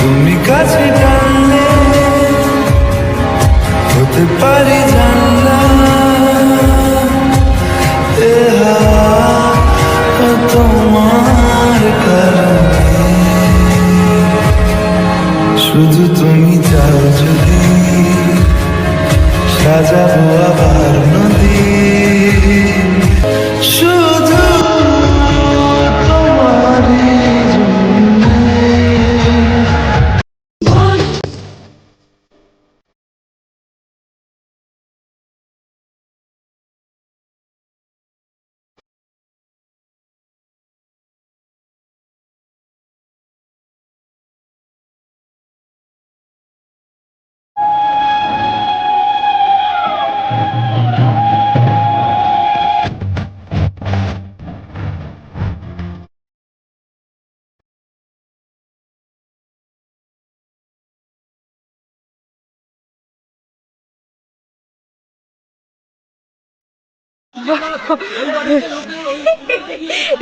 তুমি কাছে টানলে হতে পারি জানলা তোমার কারণে শুধু তুমি চাও যদি সাজাবো আবার নদী শুধু তোমারই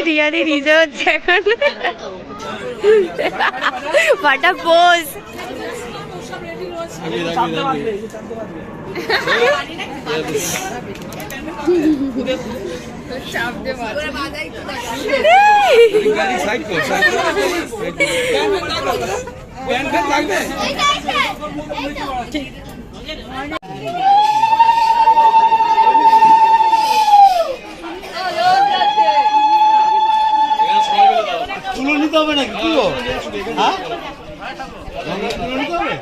রিয়ালি নিজে হচ্ছে এখন বাটা পোজ তুলো নিতে হবে নাকি তুলো? হ্যাঁ তুলো নিতে হবে?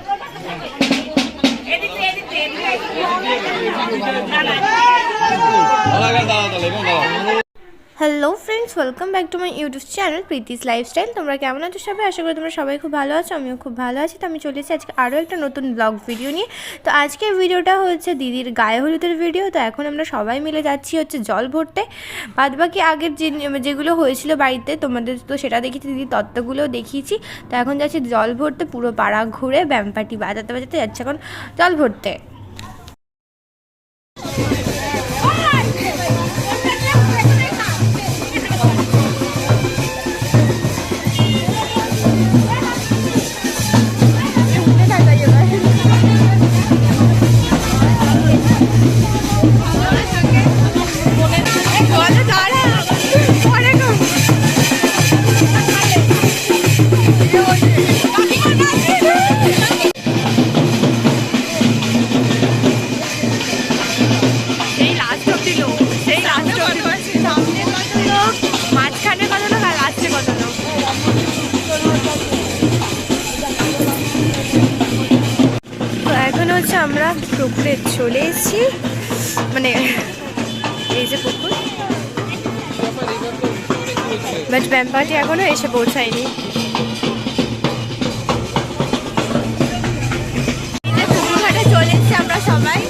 Hello friends, welcome back to my YouTube channel Preeti's lifestyle. তোমরা কেমন আছো সবাই? আশা করি তোমরা সবাই খুব ভালো আছো, আমিও খুব ভালো আছি। তো আমি চলে এসেছি আজকে আরও একটা নতুন ব্লগ ভিডিও নিয়ে। তো আজকের ভিডিওটা হচ্ছে দিদির গায়ে হলুদের ভিডিও। তো এখন আমরা সবাই মিলে যাচ্ছি হচ্ছে জল ভরতে। বাদবাকি আগের যেগুলো হয়েছিল বাড়িতে তোমাদের তো সেটা দেখিয়েছি, দিদির তত্ত্বগুলোও দেখিয়েছি। তো এখন যাচ্ছি জল ভরতে, পুরো পাড়া ঘুরে ব্যামপাটি বাজাতে বাজাতে যাচ্ছে এখন জল ভরতে। আমরা পুকুরে চলে এসেছি, মানে এই যে পুকুর, বাট ব্যামপাটি এখনো এসে পৌঁছায়নি। পুকুরঘাটে চলে এসেছি আমরা সবাই।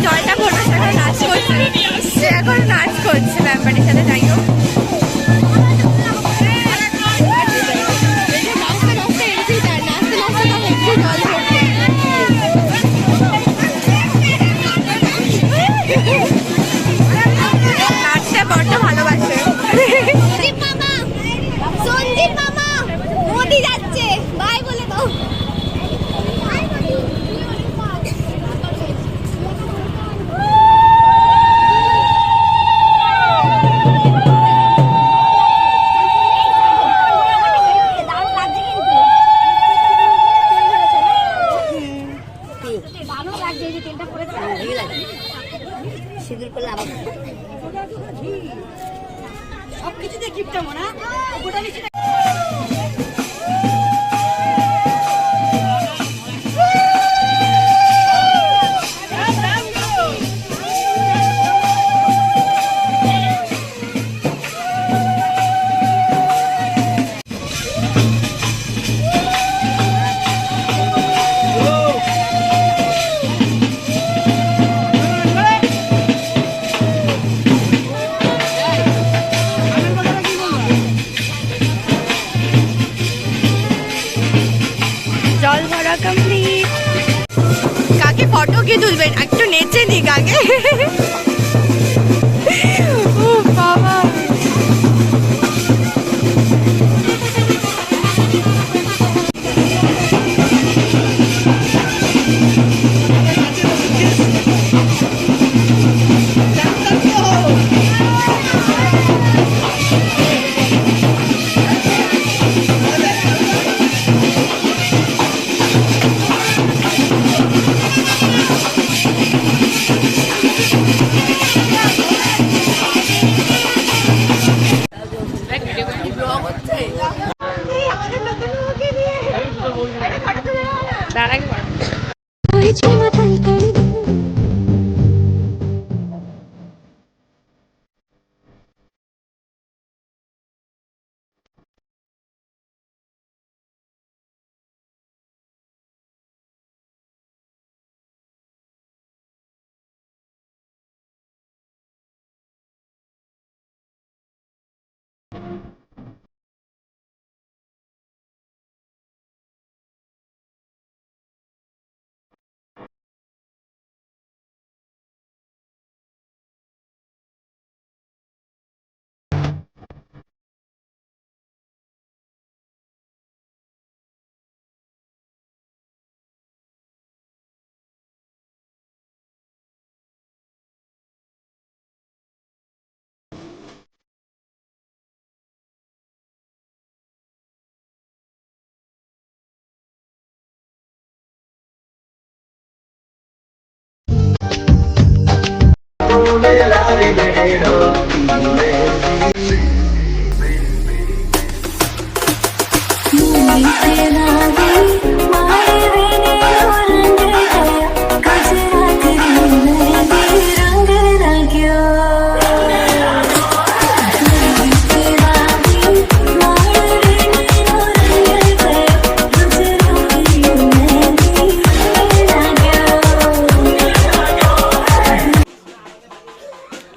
জলটা ভরবে সেখানে নাচ করছে, সে এখন নাচ করছে ব্যামপাটির সাথে। যাই হোক, নাচটা বড্ড ভালোবাসে। সঞ্জীব মামা মোদি যাচ্ছে, বাই বলে দাও। সবকিছুতে গিফট মনে জল ভরা কমপ্লিট। কাকে ফটো কি তুলবেন? একটু নেচে নি কাকে। ও বাবা,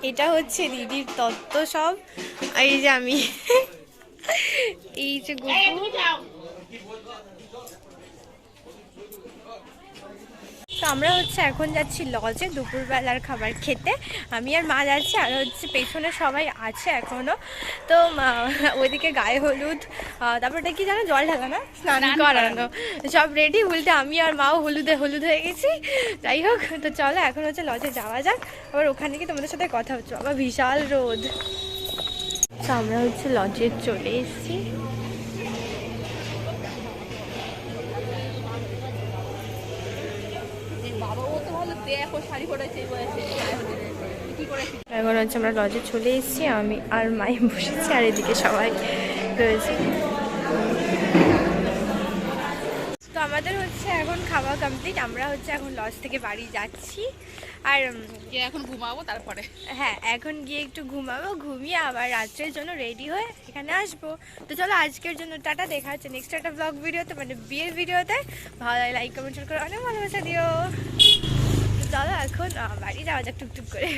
এটা হচ্ছে দিদির তত্ত্ব সব। আর এই যে আমি, এই যে গুগু। তো আমরা হচ্ছে এখন যাচ্ছি লজে দুপুরবেলার খাবার খেতে। আমি আর মা যাচ্ছি, আর হচ্ছে পেছনে সবাই আছে এখনো। তো ওইদিকে গায়ে হলুদ, তারপরটা কি জানো, জল ঢালা না, স্নান করানো, সব রেডি। উল্টে আমি আর মাও হলুদ হয়ে গেছি। যাই হোক, তো চলো এখন হচ্ছে লজে যাওয়া যাক। আবার ওখানে গিয়ে তোমাদের সাথে কথা হচ্ছে। আবার বিশাল রোদ। তো আমরা হচ্ছে লজে চলে এসেছি। এখন হচ্ছে আমরা লজে চলে এসেছি, আমি আর মাই বসেছি, আর এদিকে সবাই রয়েছে। তো আমাদের হচ্ছে এখন খাওয়া কমপ্লিট। আমরা হচ্ছে এখন লজ থেকে বাড়ি যাচ্ছি। আর এখন ঘুমাবো, তারপরে হ্যাঁ এখন গিয়ে একটু ঘুমাবো, ঘুমিয়ে আবার রাত্রের জন্য রেডি হয়ে এখানে আসবো। তো চলো আজকের জন্য টাটা, দেখা হচ্ছে নেক্সট একটা ব্লগ ভিডিওতে, মানে বিয়ের ভিডিওতে। ভালো লাগে লাইক কমেন্ট করে অনেক ভালোবাসা দিও। তো চলো এখন বাড়ি যাওয়া যাক টুকটুক করে।